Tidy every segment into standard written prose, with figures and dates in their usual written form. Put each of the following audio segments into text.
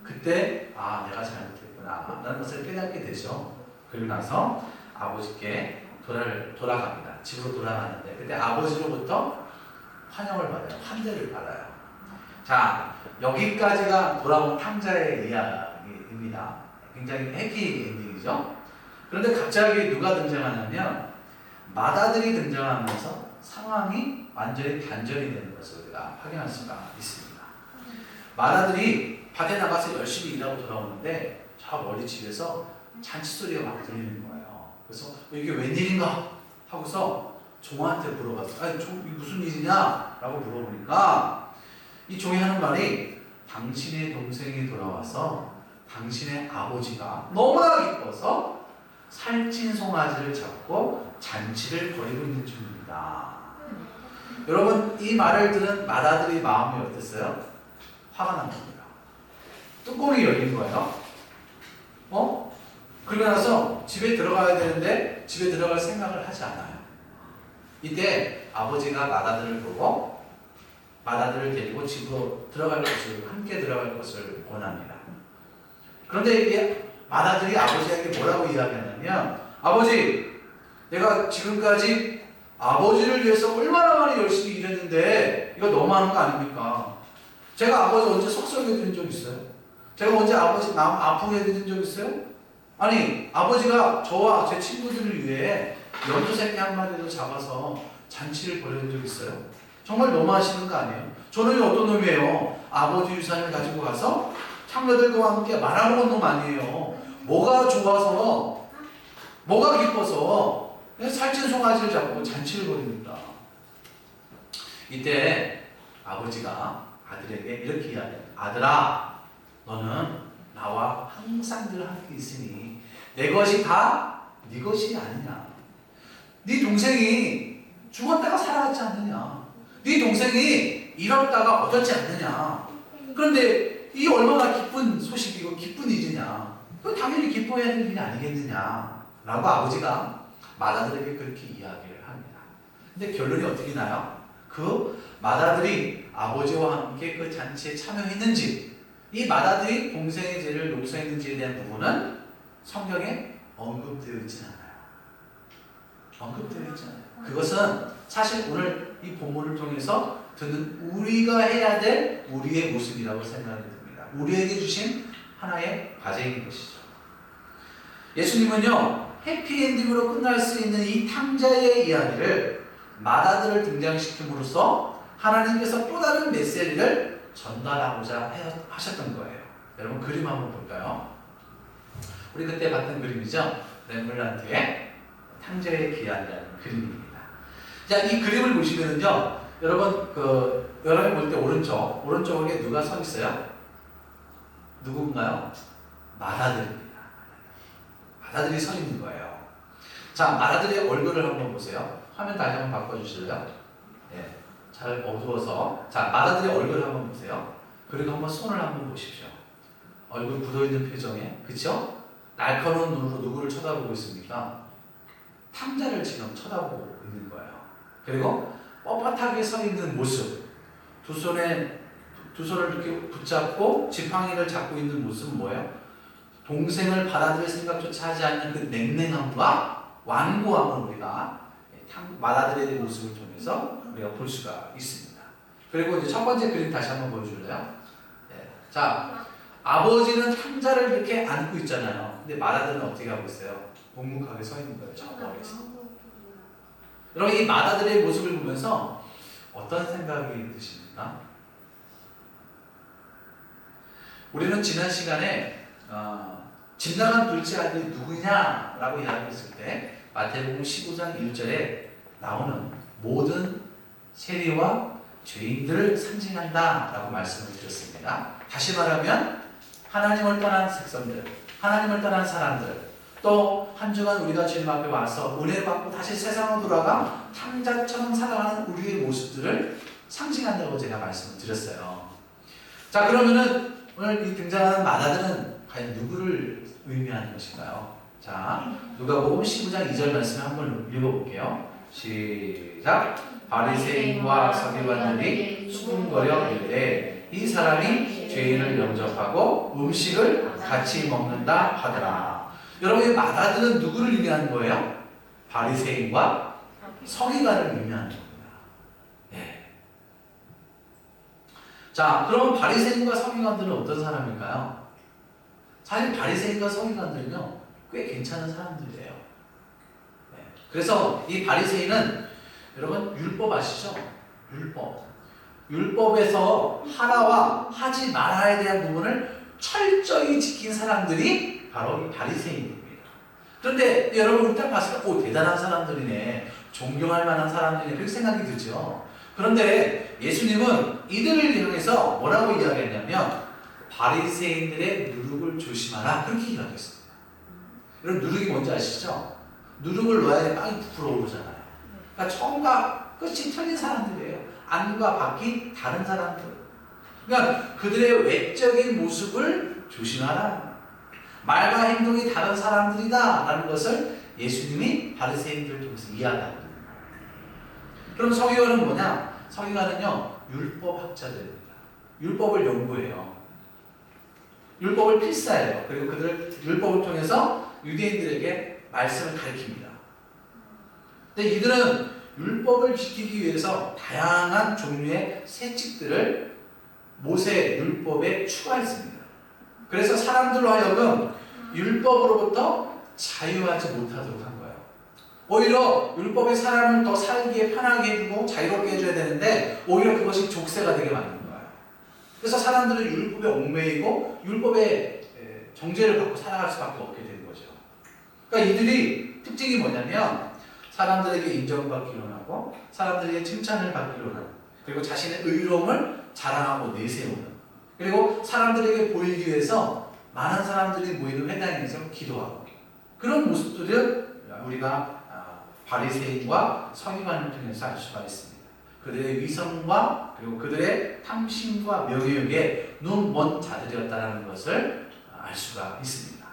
그때 내가 잘못했구나 라는 것을 깨닫게 되죠. 그리고 나서 아버지께 돌아갑니다. 집으로 돌아가는데 그때 아버지로부터 환영을 받아요. 환대를 받아요. 자, 여기까지가 돌아온 탕자의 이야기입니다. 굉장히 해피 엔딩이죠. 그런데 갑자기 누가 등장하냐면 맏아들이 등장하면서 상황이 완전히 반전이 되는 것을 우리가 확인할 수가 있습니다. 맏아들이 밭에 나가서 열심히 일하고 돌아오는데 저 멀리 집에서 잔치 소리가 막 들리는 거예요. 그래서 이게 웬일인가 하고서 종한테 물어봤어요. 아니, 이게 무슨 일이냐? 라고 물어보니까 이 종이 하는 말이 당신의 동생이 돌아와서 당신의 아버지가 너무나 기뻐서 살찐 송아지를 잡고 잔치를 벌이고 있는 중입니다. 여러분, 이 말을 들은 맏아들의 마음이 어땠어요? 화가 난 겁니다. 뚜껑이 열린 거예요. 그러고 나서 집에 들어가야 되는데 집에 들어갈 생각을 하지 않아요. 이때 아버지가 맏아들을 보고 맏아들을 데리고 집으로 함께 들어갈 것을 원합니다. 그런데 이게 맏아들이 아버지에게 뭐라고 이야기하냐면, 아버지, 내가 지금까지 아버지를 위해서 얼마나 많이 열심히 일했는데 이거 너무하는 거 아닙니까? 제가 아버지 언제 속썩여 드린 적 있어요? 제가 언제 아버지 마음 아프게 해드린 적 있어요? 아니, 아버지가 저와 제 친구들을 위해 연두새끼 한 마리를 잡아서 잔치를 벌여준 적 있어요? 정말 너무하시는 거 아니에요? 저는 어떤 놈이에요? 아버지 유산을 가지고 가서 창녀들과 함께 말아먹은 놈 아니에요? 뭐가 좋아서, 뭐가 기뻐서 살찐 송아지를 잡고 잔치를 벌입니다. 이때 아버지가 아들에게 이렇게 이야기해요. 아들아, 너는 나와 항상 늘 함께 있으니 내 것이 다 네 것이 아니냐. 네 동생이 죽었다가 살아났지 않느냐. 네 동생이 잃었다가 얻었지 않느냐. 그런데 이 얼마나 기쁜 소식이고 기쁜 일이냐. 그건 당연히 기뻐해야 될 일이 아니겠느냐 라고 아버지가 맏아들에게 그렇게 이야기를 합니다. 근데 결론이 어떻게 나요? 그 맏아들이 아버지와 함께 그 잔치에 참여했는지, 이 맏아들이 동생의 죄를 용서했는지에 대한 부분은 성경에 언급되어 있지 않아요. 언급되어 있지 않아요. 그것은 사실 오늘 이 본문을 통해서 듣는 우리가 해야 될 우리의 모습이라고 생각이 듭니다. 우리에게 주신 하나의 과제인 것이죠. 예수님은요, 해피엔딩으로 끝날 수 있는 이 탕자의 이야기를 맏아들을 등장시킴으로써 하나님께서 또 다른 메시지를 전달하고자 하셨던 거예요. 여러분, 그림 한번 볼까요? 우리 그때 봤던 그림이죠? 렘블란트의 탕자의 기한이라는 그림입니다. 자, 이 그림을 보시면은요, 여러분이 볼 때 오른쪽에 누가 서 있어요? 누군가요? 맏아들입니다. 맏아들이 서 있는 거예요. 자, 맏아들의 얼굴을 한번 보세요. 화면 다시 한번 바꿔주실래요? 네, 잘 어두워서. 자, 맏아들의 얼굴을 한번 보세요. 그리고 한번 손을 한번 보십시오. 얼굴 굳어있는 표정에, 그쵸? 날카로운 눈으로 누구를 쳐다보고 있습니까? 탕자를 지금 쳐다보고 있는 거예요. 그리고 뻣뻣하게 서 있는 모습, 두 손을 이렇게 붙잡고 지팡이를 잡고 있는 모습은 뭐예요? 동생을 받아들일 생각조차 하지 않는 그 냉랭함과 완고함을 우리가 맏아들의 모습을 통해서 우리가 볼 수가 있습니다. 그리고 이제 첫 번째 그림 다시 한번 보여줄래요? 네. 자, 아버지는 탕자를 이렇게 안고 있잖아요. 근데 맏아들은 어떻게 하고 있어요? 묵묵하게 서 있는 거예요. 저 멀리서. 여러분, 이 맏아들의 모습을 보면서 어떤 생각이 드십니까? 우리는 지난 시간에 집 나간 둘째 아들이 누구냐라고 이야기했을 때 마태복음 15장 1절에 나오는 모든 세리와 죄인들을 상징한다 라고 말씀을 드렸습니다. 다시 말하면 하나님을 떠난 백성들, 하나님을 떠난 사람들, 또 한 주간 우리가 주님 앞에 와서 은혜를 받고 다시 세상으로 돌아가 탕자처럼 살아가는 우리의 모습들을 상징한다고 제가 말씀을 드렸어요. 자, 그러면은 오늘 이 등장하는 맏아들은 과연 누구를 의미하는 것일까요? 자, 누가복음 15장 2절 말씀을 한번 읽어볼게요. 시작. 바리새인과 서기관들이 수군거려 이르되 이 사람이 죄인을 영접하고 음식을 같이 먹는다 하더라. 여러분, 이 마다들은 누구를 의미하는 거예요? 바리새인과 서기관을 의미하는 겁니다. 네. 자, 그럼 바리새인과 서기관들은 어떤 사람일까요? 사실 바리새인과 서기관들은요, 꽤 괜찮은 사람들이에요. 네. 그래서 이 바리새인은 여러분 율법 아시죠? 율법에서 하라와 하지 말아야 대한 부분을 철저히 지킨 사람들이 바로 이 바리새인입니다. 그런데 여러분 딱 봤을 때 오, 대단한 사람들이네, 존경할 만한 사람들이네, 그렇게 생각이 들죠. 그런데 예수님은 이들을 향해서 뭐라고 이야기했냐면 바리새인들의 누룩을 조심하라, 그렇게 이야기했습니다. 여러분 누룩이 뭔지 아시죠? 누룩을 넣어야 빵이 부풀어 오르잖아요. 그러니까 처음과 끝이 틀린 사람들이에요. 안과 밖이 다른 사람들. 그러니까 그들의 외적인 모습을 조심하라. 말과 행동이 다른 사람들이다 라는 것을 예수님이 바리새인들을 통해서 이야기합니다. 그럼 서기관은 뭐냐? 서기관은요, 율법학자들입니다. 율법을 연구해요. 율법을 필사해요. 그리고 그들 율법을 통해서 유대인들에게 말씀을 가르칩니다. 근데 이들은 율법을 지키기 위해서 다양한 종류의 세칙들을 모세 율법에 추가했습니다. 그래서 사람들로 하여금 율법으로부터 자유하지 못하도록 한 거예요. 오히려 율법이 사람을 더 살기에 편하게 해주고 자유롭게 해줘야 되는데 오히려 그것이 족쇄가 되게 만든 거예요. 그래서 사람들은 율법에 얽매이고 율법의 정죄를 받고 살아갈 수밖에 없게 된 거죠. 그러니까 이들이 특징이 뭐냐면 사람들에게 인정받기로 하고 사람들에게 칭찬을 받기로 하고 그리고 자신의 의로움을 자랑하고 내세우는, 그리고 사람들에게 보이기 위해서 많은 사람들이 모이는 회당에서 기도하고, 그런 모습들을 우리가 바리새인과 서기관을 통해서 알 수가 있습니다. 그들의 위성과 그리고 그들의 탐심과 명예욕에 눈먼 자들이었다는 것을 알 수가 있습니다.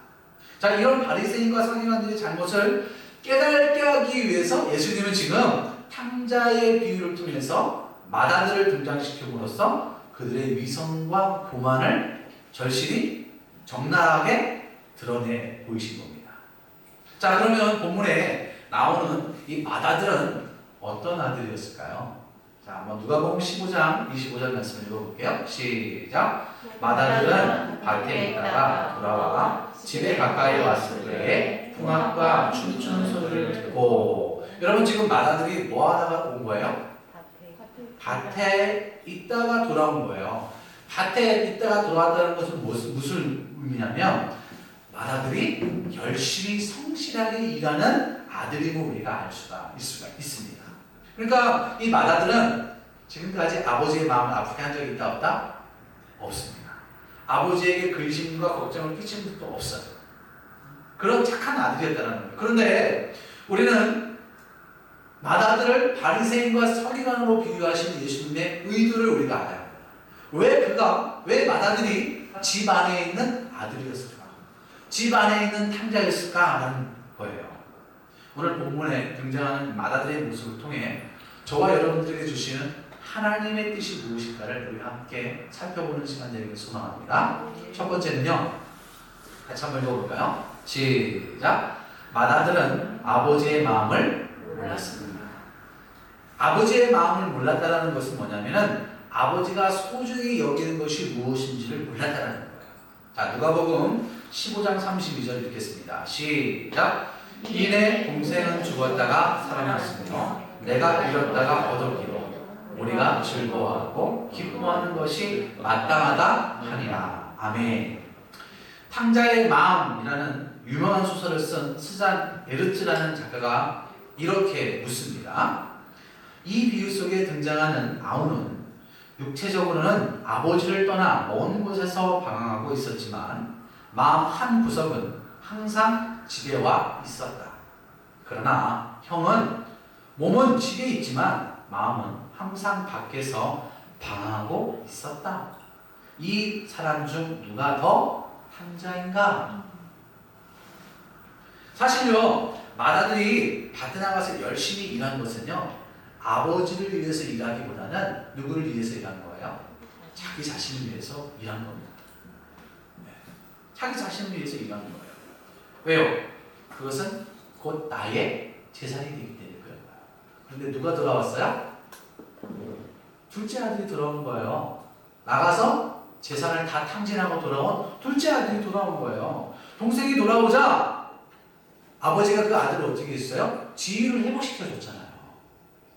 자, 이런 바리새인과 서기관들의 잘못을 깨닫게 하기 위해서 예수님은 지금 탕자의 비유를 통해서 마다들을 등장시킴으로써 그들의 위선과 교만을 절실히 적나라하게 드러내 보이신 겁니다. 자, 그러면 본문에 나오는 이 마다들은 어떤 아들이었을까요? 자, 한번 누가복음 15장 25절 말씀을 읽어볼게요. 시작. 마다들은 밭에 있다가 돌아와 집에 가까이 왔을 때에 풍악과 춤추는 소리를 듣고, 여러분 지금 마다들이 뭐 하다가 온 거예요? 밭에 있다가 돌아온 거예요. 밭에 있다가 돌아왔다는 것은 무슨 의미냐면 마다들이 열심히 성실하게 일하는 아들임을 우리가 알 수가 있습니다. 그러니까 이 마다들은 지금까지 아버지의 마음을 아프게 한 적이 있다 없다? 없습니다. 아버지에게 근심과 걱정을 끼친 적도 없어요. 그런 착한 아들이었다는 거예요. 그런데 우리는 마다들을 바리새인과 서기관으로 비유하신 예수님의 의도를 우리가 알아야 합니다. 왜 마다들이 집 안에 있는 아들이었을까? 집 안에 있는 탕자였을까? 라는 거예요. 오늘 본문에 등장하는 마다들의 모습을 통해 저와 여러분들에게 주시는 하나님의 뜻이 무엇일까를 우리 함께 살펴보는 시간 되기를 소망합니다. 첫 번째는요, 같이 한번 읽어볼까요? 시작. 마다들은 아버지의 마음을 몰랐습니다. 아버지의 마음을 몰랐다는 것은 뭐냐면은 아버지가 소중히 여기는 것이 무엇인지를 몰랐다는 거예요. 자, 누가복음 15장 32절 읽겠습니다. 시작. 이내 동생은 죽었다가 살아났으며 내가 잃었다가 얻었기로 우리가 즐거워하고 기뻐하는 것이 마땅하다 하니라. 아멘. 탕자의 마음이라는 유명한 소설을 쓴 스잔 에르츠라는 작가가 이렇게 묻습니다. 이 비유 속에 등장하는 아우는 육체적으로는 아버지를 떠나 먼 곳에서 방황하고 있었지만 마음 한 구석은 항상 집에 와 있었다. 그러나 형은 몸은 집에 있지만 마음은 항상 밖에서 방황하고 있었다. 이 사람 중 누가 더 탕자인가? 사실요, 마다들이 밭에 나가서 열심히 일한 것은요, 아버지를 위해서 일하기보다는 누구를 위해서 일한 거예요? 자기 자신을 위해서 일한 겁니다. 자기 자신을 위해서 일하는 거예요. 왜요? 그것은 곧 나의 재산이 되기 때문에 그런 거예요. 그런데 누가 돌아왔어요? 둘째 아들이 돌아온 거예요. 나가서 재산을 다 탕진하고 돌아온 둘째 아들이 돌아온 거예요. 동생이 돌아오자 아버지가 그 아들을 어떻게 했어요? 지위를 회복시켜 줬잖아요.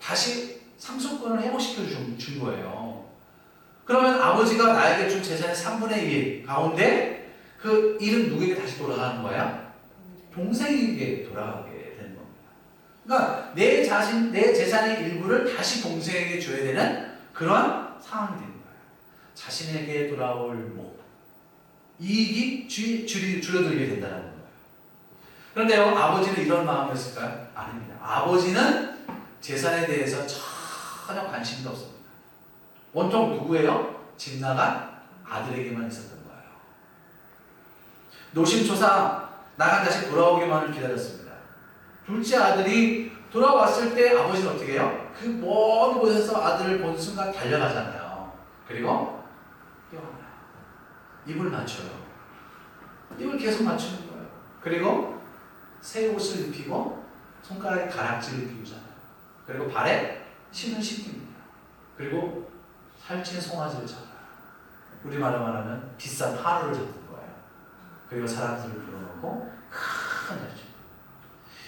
다시 상속권을 회복시켜 준 거예요. 그러면 아버지가 나에게 준 재산의 3분의 1 가운데 그 일은 누구에게 다시 돌아가는 거야? 동생에게 돌아가게 되는 겁니다. 그러니까 내 재산의 일부를 다시 동생에게 줘야 되는 그런 상황이 되는 거예요. 자신에게 돌아올 이익이 줄어들게 된다는 거예요. 그런데요, 아버지는 이런 마음이었을까요? 아닙니다. 아버지는 재산에 대해서 전혀 관심도 없습니다. 온통 누구예요? 집 나간 아들에게만 있었던 거예요. 노심초사 나간 자식 돌아오기만을 기다렸습니다. 둘째 아들이 돌아왔을 때 아버지는 어떻게 해요? 그 먼 곳에서 아들을 본 순간 달려가잖아요. 그리고 뛰어나요. 입을 맞춰요. 입을 계속 맞추는 거예요. 그리고 새 옷을 입히고 손가락에 가락지를 끼우잖아요. 그리고 발에 신을 신깁니다. 그리고 살찐 송아지를 잡아요. 우리말로 말하면 비싼 하루를 잡는 거예요. 그리고 사람들을 불러놓고 큰 날씨.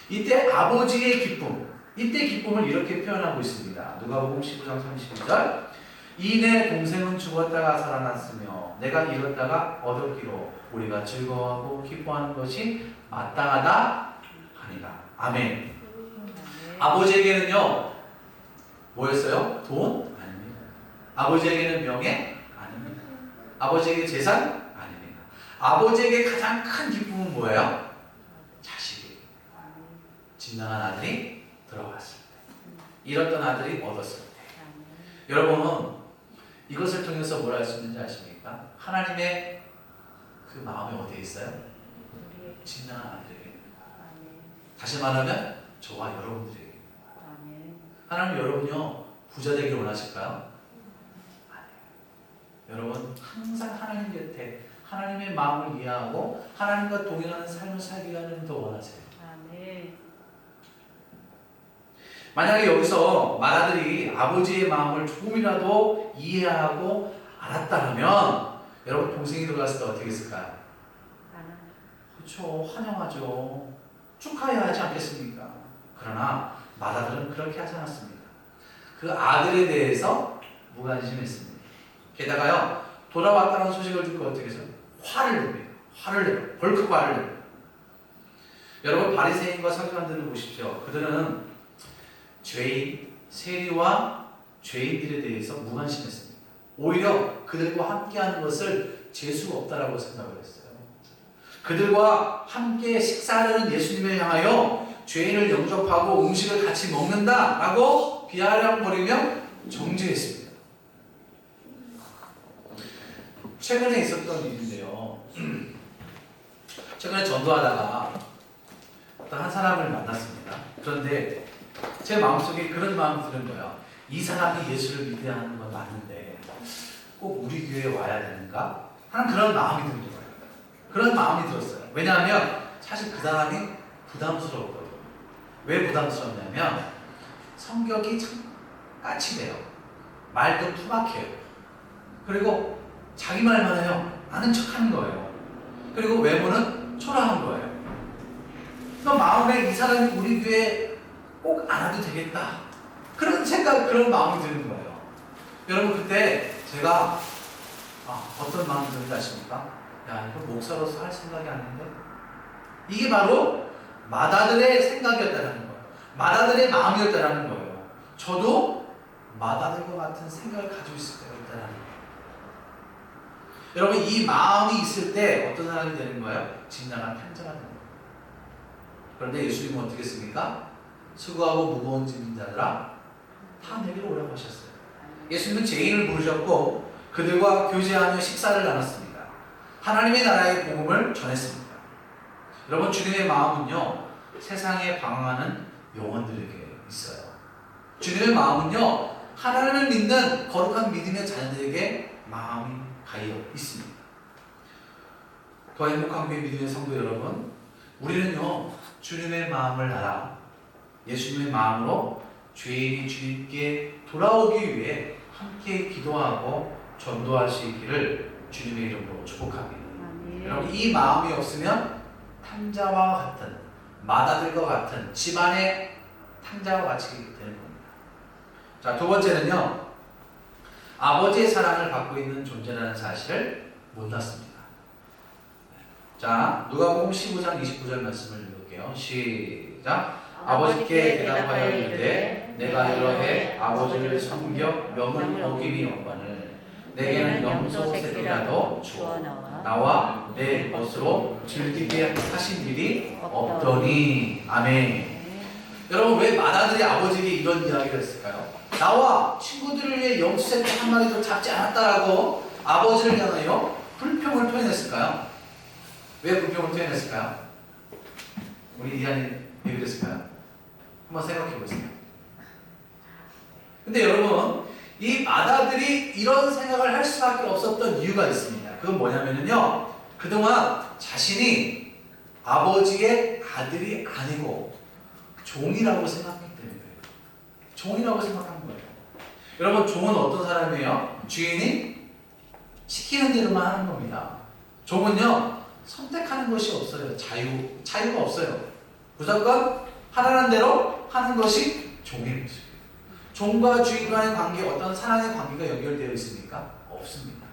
이때 아버지의 기쁨, 이때 기쁨을 이렇게 표현하고 있습니다. 누가복음 19장 32절. 이내 동생은 죽었다가 살아났으며 내가 잃었다가 얻었기로 우리가 즐거워하고 기뻐하는 것이 마땅하다 하니라. 아멘. 아버지에게는요 뭐였어요? 돈? 아닙니다. 아버지에게는 명예? 아닙니다. 아버지에게 재산? 아닙니다. 아버지에게 가장 큰 기쁨은 뭐예요? 자식이 집 나간 아들이 들어왔을 때, 잃었던 아들이 얻었을 때. 여러분은 이것을 통해서 뭘 알 수 있는지 아십니까? 하나님의 그 마음이 어디에 있어요? 집 나간 아들에게입니다. 다시 말하면 저와 여러분들에게. 하나님 여러분요 부자 되길 원하실까요? 아니에요. 여러분 항상 하나님 곁에 하나님의 마음을 이해하고 하나님과 동행하는 삶을 살기 하는 더 원하세요. 아멘. 만약에 여기서 맏아들이 아버지의 마음을 조금이라도 이해하고 알았다면 여러분 동생이 들어갔을 때 어떻게 했을까요? 그렇죠. 환영하죠. 축하해야 하지 않겠습니까? 그러나 맏아들은 그렇게 하지 않았습니다. 그 아들에 대해서 무관심했습니다. 게다가요 돌아왔다는 소식을 듣고 어떻게 해서 화를 냅니다. 화를 내요. 벌컥 화를 내요. 여러분 바리새인과 서기관들을 보십시오. 그들은 죄인, 세리와 죄인들에 대해서 무관심했습니다. 오히려 그들과 함께하는 것을 재수가 없다라고 생각을 했어요. 그들과 함께 식사하려는 예수님을 향하여 죄인을 영접하고 음식을 같이 먹는다라고 비아냥거리며 정죄했습니다. 최근에 있었던 일인데요. 최근에 전도하다가 어떤 한 사람을 만났습니다. 그런데 제 마음속에 그런 마음이 드는 거예요. 이 사람이 예수를 믿어야 하는 건 맞는데 꼭 우리 교회에 와야 되는가? 하는 그런 마음이 드는 거예요. 그런 마음이 들었어요. 왜냐하면 사실 그 사람이 부담스러웠거든요. 왜 부담스럽냐면 성격이 참 까칠해요. 말도 투박해요. 그리고 자기 말만 해요. 아는 척하는 거예요. 그리고 외모는 초라한 거예요. 그러니까 마음에 이 사람이 우리 교회에 꼭 안 와도 되겠다. 그런 생각, 그런 마음이 드는 거예요. 여러분 그때 제가 어떤 마음이 드는지 아십니까? 야, 이거 목사로서 할 생각이 아닌데? 이게 바로 맏아들의 생각이었다는 거예요. 맏아들의 마음이었다는 거예요. 저도 맏아들과 같은 생각을 가지고 있을 때가 있다는 거예요. 여러분 이 마음이 있을 때 어떤 사람이 되는 거예요? 진정한 탕자가 되는 거예요. 그런데 예수님은 어떻게 했습니까? 수고하고 무거운 짐진 자들아 다 내게로 오라고 하셨어요. 예수님은 죄인을 부르셨고 그들과 교제하며 식사를 나눴습니다. 하나님의 나라의 복음을 전했습니다. 여러분 주님의 마음은요 세상에 방황하는 영혼들에게 있어요. 주님의 마음은요 하나님을 믿는 거룩한 믿음의 자녀들에게 마음이 가여 있습니다. 더 행복한 교회 믿음의 성도 여러분, 우리는요 주님의 마음을 알아 예수님의 마음으로 죄인이 주님께 돌아오기 위해 함께 기도하고 전도할 수 있기를 주님의 이름으로 축복합니다. 여러분, 이 마음이 없으면 탕자와 같은, 맏아들과 같은 집안의 탕자와 같이 되는 겁니다. 자, 두 번째는요, 아버지의 사랑을 받고 있는 존재라는 사실을 몰랐습니다. 자, 누가복음 15장 29절 말씀을 읽을게요. 시작. 아버지께 대답하여 이르되 내가 여러 해 아버지를 섬겨 명을 어김이 없거늘 내게는 염소 새끼라도 주어 나와 내 것으로 즐기게 하신 일이 없더니. 아멘. 여러분, 왜 맏아들이 아버지에게 이런 이야기를 했을까요? 나와 친구들을 위해 염소 새끼 한 마리도 잡지 않았다라고 아버지를 향하여 불평을 표현했을까요? 왜 불평을 표현했을까요? 우리 이한이 왜 그랬을까요? 한번 생각해 보세요. 근데 여러분, 이 맏아들이 이런 생각을 할 수밖에 없었던 이유가 있습니다. 그건 뭐냐면요, 그동안 자신이 아버지의 아들이 아니고 종이라고 생각했기 때문에 종이라고 생각한 거예요. 여러분, 종은 어떤 사람이에요? 주인이 시키는 대로만 하는 겁니다. 종은요 선택하는 것이 없어요. 자유가 없어요. 무조건 하라는 대로 하는 것이 종의 모습이에요. 종과 주인 간의 관계, 어떤 사랑의 관계가 연결되어 있습니까? 없습니다.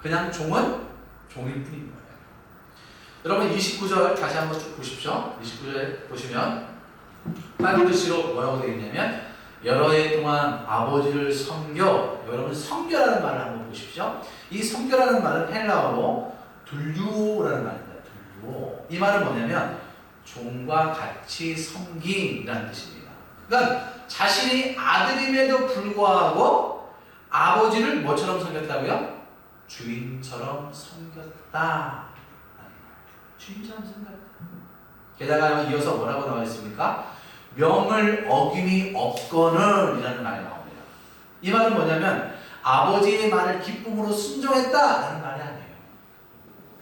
그냥 종은 종일 뿐인 거예요. 여러분, 29절 다시 한번 쭉 보십시오. 29절 보시면 빨간 글씨로 뭐라고 되어 있냐면 여러 해 동안 아버지를 섬겨. 여러분, 섬겨라는 말을 한번 보십시오. 이 섬겨라는 말은 헬라어로 둘류라는 말입니다. 둘류. 이 말은 뭐냐면 종과 같이 섬김이라는 뜻입니다. 그러니까 자신이 아들임에도 불구하고 아버지를 뭐처럼 섬겼다고요? 주인처럼 섬겼다. 주인처럼 섬겼다. 게다가 이어서 뭐라고 나와 있습니까? 명을 어김이 없거늘 이라는 말이 나옵니다. 이 말은 뭐냐면 아버지의 말을 기쁨으로 순종했다라는 말이 아니에요.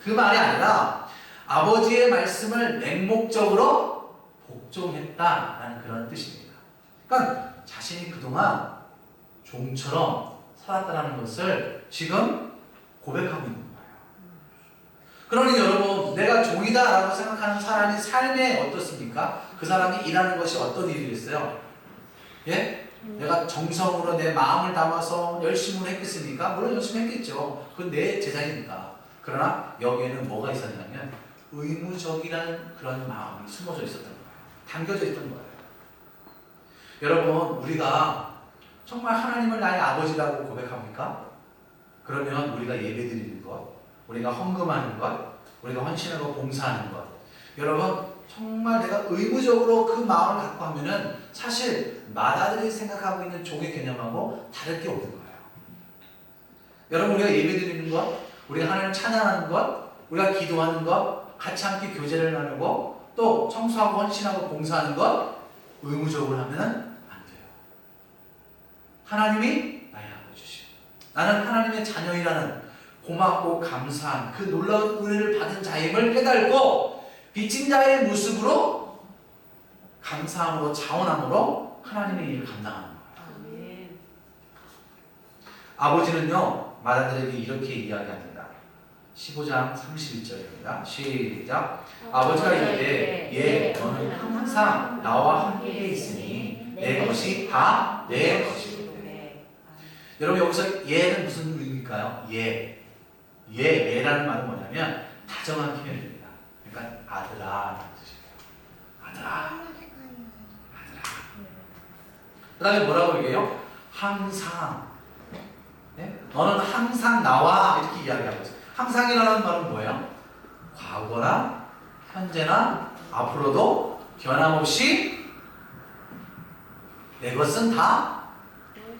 그 말이 아니라 아버지의 말씀을 맹목적으로 복종했다라는 그런 뜻입니다. 그러니까 자신이 그동안 종처럼 살았다는 것을 지금 고백하고 있는 거예요. 그러니 여러분, 내가 종이다라고 생각하는 사람이 삶에 어떻습니까? 그 사람이 일하는 것이 어떤 일이겠어요? 예? 내가 정성으로 내 마음을 담아서 열심히 했겠습니까? 물론 열심히 했겠죠. 그건 내 재산이니까. 그러나 여기에는 뭐가 있었냐면 의무적이라는 그런 마음이 숨어져 있었던 거예요. 담겨져 있던 거예요. 여러분, 우리가 정말 하나님을 나의 아버지라고 고백합니까? 그러면 우리가 예배드리는 것, 우리가 헌금하는 것, 우리가 헌신하고 봉사하는 것, 여러분 정말 내가 의무적으로 그 마음을 갖고 하면은 사실 맏아들이 생각하고 있는 종의 개념하고 다를 게 없는 거예요. 여러분, 우리가 예배드리는 것, 우리가 하나님을 찬양하는 것, 우리가 기도하는 것, 같이 함께 교제를 나누고 또 청소하고 헌신하고 봉사하는 것 의무적으로 하면은 안 돼요. 하나님이 나의 아버지시오. 나는 하나님의 자녀이라는 고맙고 감사한 그 놀라운 은혜를 받은 자임을 깨닫고 빚진 자의 모습으로 감사함으로 자원함으로 하나님의 일을 감당하는 거예요. 아버지는요 맏아들에게 이렇게 이야기합니다. 15장 31절입니다. 시작. 아버지가 이르되 예 너는 항상 나와 함께 있으니 내 것이 다 내 것이로되. 여러분, 여기서 예는 무슨 의미일까요? 예라는 말은 뭐냐면 다정한 표현입니다. 그러니까 아들아 뜻이에요. 아들아. 그 다음에 뭐라고 얘기해요? 항상. 네? 너는 항상 나와 이렇게 이야기하고 있어요. 항상이라는 말은 뭐예요? 과거나 현재나 앞으로도 변함없이 내 것은 다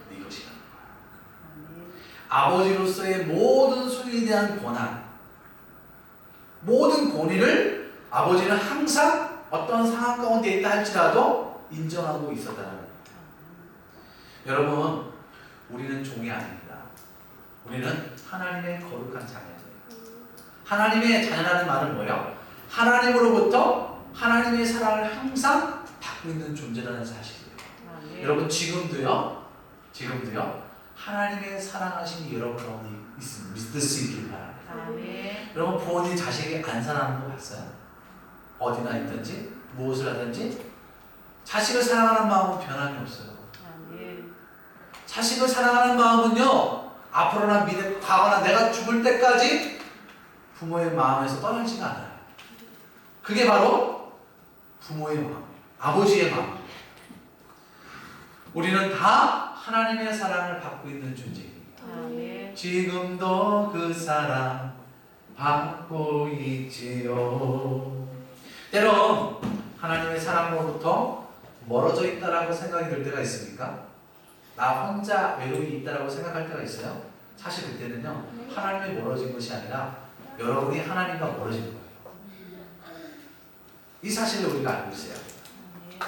네 것이라는 거예요. 아버지로서의 모든 소유에 대한 권한, 모든 권위를 아버지는 항상 어떤 상황 가운데 있다 할지라도 인정하고 있었다는 거예요. 여러분, 우리는 종이 아닙니다. 우리는 하나님의 거룩한 자녀예요. 하나님의 자녀라는 말은 뭐예요? 하나님으로부터 하나님의 사랑을 항상 받고 있는 존재라는 사실이에요. 여러분 지금도요 하나님의 사랑하심이 여러분 가운데 있습니다. 믿을 수 있길 바랍니다. 여러분 부모님 자식이 안 사랑하는 거 봤어요? 어디나 있든지 무엇을 하든지 자식을 사랑하는 마음은 변함이 없어요. 자식을 사랑하는 마음은요 앞으로나 미래, 과거나 내가 죽을 때까지 부모의 마음에서 떠나지가 않아요. 그게 바로 부모의 마음, 아버지의 마음. 우리는 다 하나님의 사랑을 받고 있는 존재입니다. 지금도 그 사랑 받고 있지요. 때론 하나님의 사랑으로부터 멀어져 있다라고 생각이 들 때가 있습니까? 나 혼자 외로이 있다라고 생각할 때가 있어요. 사실 그때는요 하나님이 멀어진 것이 아니라 여러분이 하나님과 멀어진 거예요. 이 사실을 우리가 알고 있어야 합니다.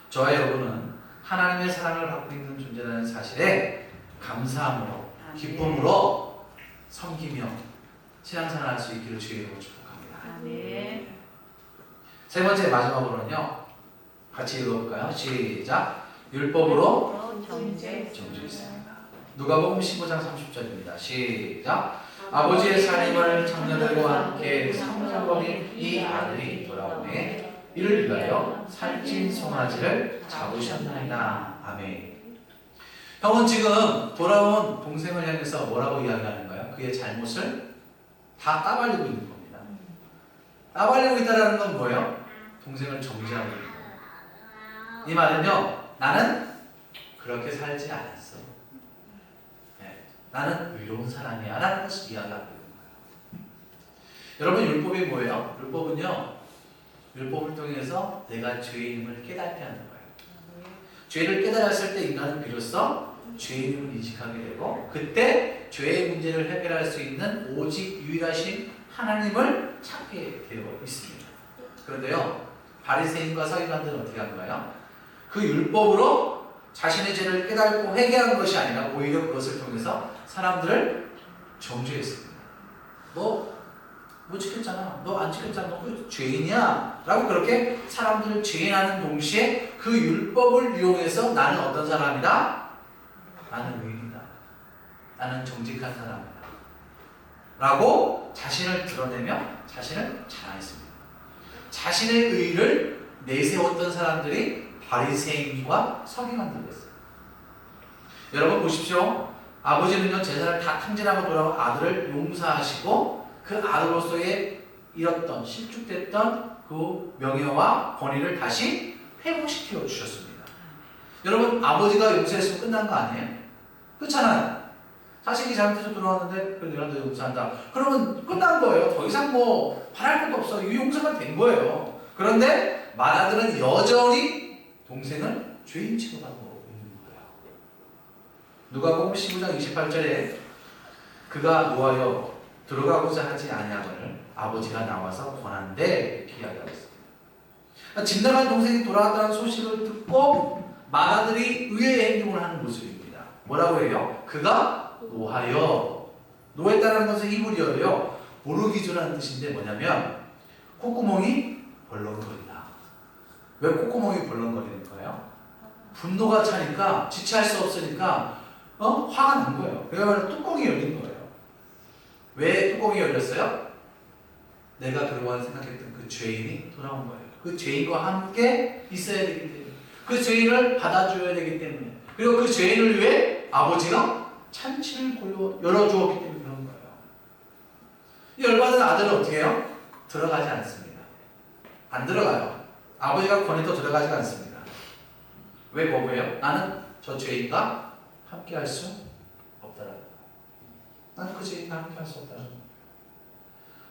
저와 여러분은 하나님의 사랑을 받고 있는 존재라는 사실에 감사함으로 기쁨으로 섬기며 신앙생활 할 수 있기를 주의 이름으로 축복합니다. 세 번째 마지막으로는요 같이 읽어볼까요? 시작. 율법으로 정죄했습니다. 누가복음 15장 30절입니다. 시작. 아버지의 살림을 장녀들과 함께 3년 거린 이 아들이 돌아오매 이를 위하여 살찐 송아지를 잡으셨나이다. 아멘. 형은 지금 돌아온 동생을 향해서 뭐라고 이야기하는가요? 그의 잘못을 다 따발리고 있는 겁니다. 따발리고 있다는 건 뭐예요? 동생을 정죄하고 있는 거예요. 이 말은요 나는 그렇게 살지 않았어. 나는 의로운 사람이야 라는 것을 이야기하고 있는 거예요. 여러분 율법이 뭐예요? 율법을 통해서 내가 죄인임을 깨닫게 하는 거예요. 죄를 깨달았을 때 인간은 비로소 죄인임을 인식하게 되고 그때 죄의 문제를 해결할 수 있는 오직 유일하신 하나님을 찾게 되어 있습니다. 그런데요 바리새인과 서기관들은 어떻게 한가요? 그 율법으로 자신의 죄를 깨닫고 회개한 것이 아니라 오히려 그것을 통해서 사람들을 정죄했습니다. 너 못 지켰잖아. 너 안 지켰잖아. 너 그 죄인이야. 라고 그렇게 사람들을 죄인하는 동시에 그 율법을 이용해서 나는 어떤 사람이다? 나는 의인이다. 나는 정직한 사람이다. 라고 자신을 드러내며 자신을 자랑했습니다. 자신의 의를 내세웠던 사람들이 바리새인과 서기관들이었어요. 여러분 보십시오. 아버지는요 제사를 다 탕진하고 돌아온 아들을 용서하시고 그 아들로서의 잃었던 실축됐던 그 명예와 권위를 다시 회복시켜 주셨습니다. 여러분 아버지가 용서했으면 끝난 거 아니에요? 그렇잖아요. 자식이 잘못해서 돌아왔는데 그래 내가 너 용서한다. 그러면 끝난 거예요. 더 이상 뭐 바랄 것도 없어. 이 용서가 된 거예요. 그런데 맏아들은 여전히 동생을 죄인 취급하고 있는 거예요. 누가복음 15장 28절에 그가 노하여 들어가고자 하지 아니하거늘 아버지가 나와서 권한대 이렇게 이야기하고 있습니다. 집 나간 동생이 돌아왔다는 소식을 듣고 맏아들이 의외의 행동을 하는 모습입니다. 뭐라고 해요? 그가 노했다는 것은 히브리어로요 보르기조라는 뜻인데 뭐냐면 콧구멍이 벌렁거리다. 왜 콧구멍이 벌렁거리는 거예요? 분노가 차니까 지체할 수 없으니까 화가 난 거예요. 그야말로 뚜껑이 열린 거예요. 왜 뚜껑이 열렸어요? 내가 그동안 생각했던 그 죄인이 돌아온 거예요. 그 죄인과 함께 있어야 되기 때문에 그 죄인을 받아줘야 되기 때문에 그리고 그 죄인을 위해 아버지가 찬치를 열어주었기 때문에 그런 거예요. 이 열받은 아들은 어떻게 해요? 들어가지 않습니다. 안 들어가요. 아버지가 권해도 들어가지 않습니다. 왜 거부해요? 나는 저 죄인과 함께 할 수 없다라는 거예요. 나는 그 죄인과 함께 할 수 없다라는 거예요.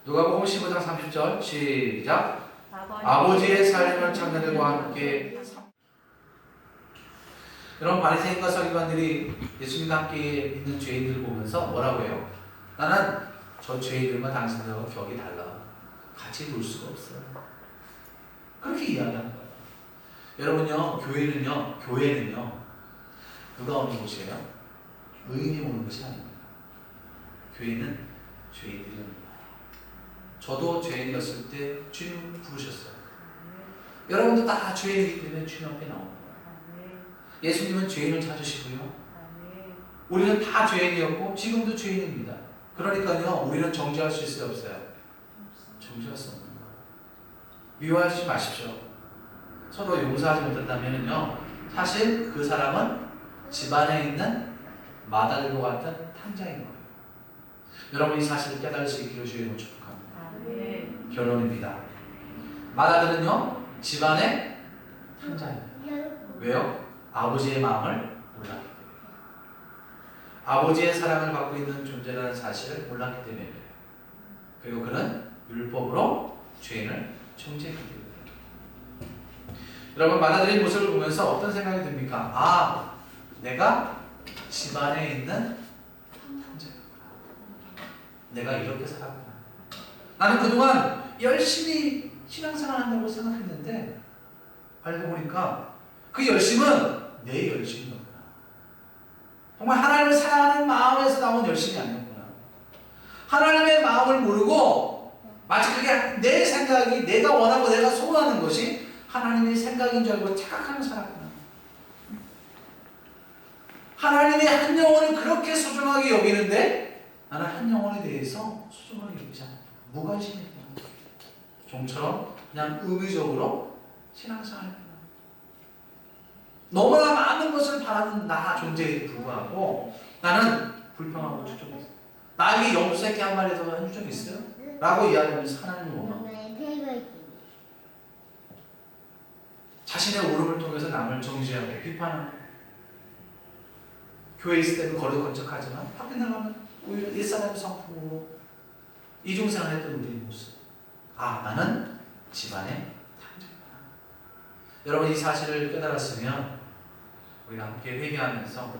누가복음 15장 30절 시작. 아버지의 살림을 장녀들과 함께. 여러분 바리새인과 서기관들이 예수님과 함께 있는 죄인들을 보면서 뭐라고 해요? 나는 저 죄인들과 당신들과 격이 달라. 같이 놀 수가 없어요. 그렇게 이야기하는 거예요. 여러분요, 교회는요, 누가 오는 곳이에요? 의인이 오는 것이 아닙니다. 교회는 죄인들이옵니다. 저도 죄인이었을 때 주님 부르셨어요. 여러분도 다 죄인이기 때문에 주님 앞에 나옵니다. 예수님은 죄인을 찾으시고요. 우리는 다 죄인이었고 지금도 죄인입니다. 그러니까요, 우리는 정죄할 수 있어요, 없어요? 정죄할 수 없는 거예요. 미워하지 마십시오. 서로 용서하지 못했다면요, 사실 그 사람은 집안에 있는 마달과 같은 탕자인 거예요. 여러분 이 사실을 깨달을 수 있기를 주님으로 축복합니다. 결론입니다. 마다들은요, 집안의 탕자입니다. 왜요? 아버지의 마음을 몰랐기 때문에. 아버지의 사랑을 받고 있는 존재라는 사실을 몰랐기 때문에. 그리고 그는 율법으로 죄인을 정죄했기 때문에. 여러분 마다들의 모습을 보면서 어떤 생각이 듭니까? 아, 내가 집안에 있는 탕자였구나. 내가 이렇게 살았구나. 나는 그동안 열심히 신앙생활 한다고 생각했는데 알고 보니까 그 열심은 내 열심이었구나. 정말 하나님을 사랑하는 마음에서 나온 열심이 아니었구나. 하나님의 마음을 모르고 마치 그게 내 생각이, 내가 원하고 내가 소원하는 것이 하나님의 생각인 줄 알고 착각하며 살았구나. 하나님의 한 영혼을 그렇게 소중하게 여기는데 나는 한 영혼에 대해서 소중하게 여기지 않았다. 무관심했구나. 좀처럼 그냥 의무적으로 신앙생활했구나. 너무나 많은 것을 바라는 나 존재에도 불구하고 나는 불평하고 추적했어. 나에게 염소새끼 한 마리 더 한 적 있어요? 라고 이야기하면서 하나님을 원하고 자신의 오름을 통해서 남을 정죄하고 비판하고 교회에 있을 때는 거리건척하지만 밖에 나가면 오히려 옛사람의 성품으로 이중생활 했던 우리의 모습. 아, 나는 집안의 탕자구나. 여러분 이 사실을 깨달았으면 우리가 함께 회개하면서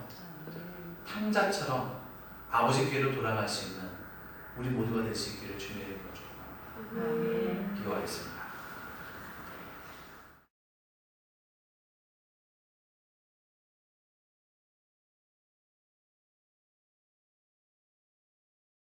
탕자처럼 아버지께로 돌아갈 수 있는 우리 모두가 될 수 있기를 주님의 이름으로 축복합니다. 기도하겠습니다.